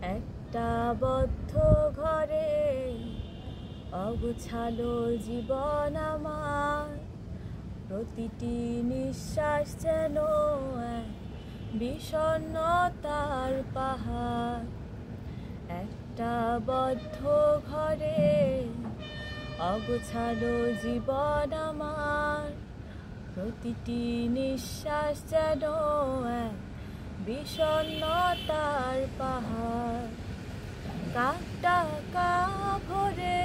একটা বদ্ধ ঘরে অগোছালো জীবন আমার, প্রতিটি নিঃশ্বাস যেন এক বিষণ্ণতার পাহাড়। একটা বদ্ধ ঘরে অগোছালো জীবন আমার, প্রতিটি নিঃশ্বাস যেন এক বিষণ্ণতার পাহাড়। কাকটাকা ভরে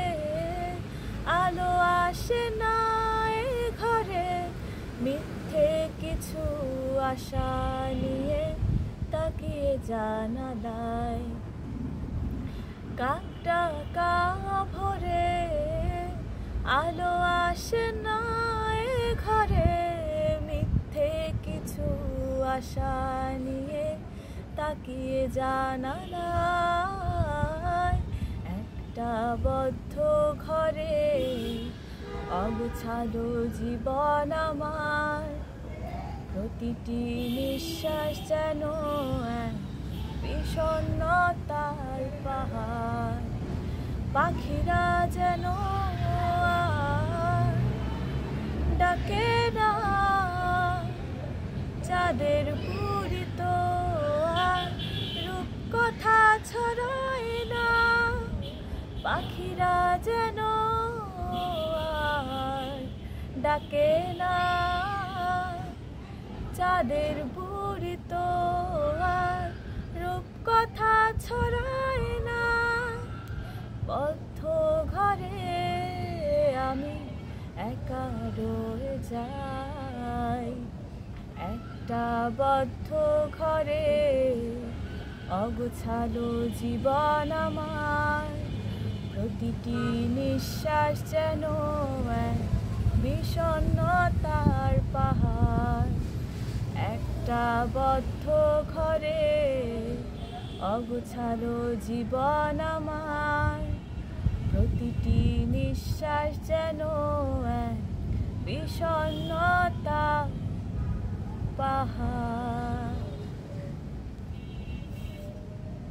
আলো আসে না এ ঘরে, মিথ্যে কিছু আশা নিয়ে তাকিয়ে জানালায়। কাকটাকা ভরে আলো আসে না এ ঘরে, মিথ্যে কিছু আশা নিয়ে তাকিয়ে জানালায়। একটা বদ্ধ ঘরে অগোছালো জীবন আমার, প্রতিটি নিঃশ্বাস যেন এক বিষণ্ণতার পাহাড়। পাখিরা যেন ডাকে না, চাঁদের বুড়ি তো রূপকথা ছড়ায় না। পাখিরা যেন ডাকে না, চাঁদের বুড়ি তো রূপকথা ছড়ায় না। বদ্ধ ঘরে আমি একা রয়ে যাই। একটা বদ্ধ ঘরে অগোছালো জীবন আমার, প্রতিটি নিঃশ্বাস যেন এক বিষণ্ণতার পাহাড়। একটা বদ্ধ ঘরে অগোছালো জীবন আমার, প্রতিটি নিঃশ্বাস যেন এক বিষণ্ণতা পাহাড়।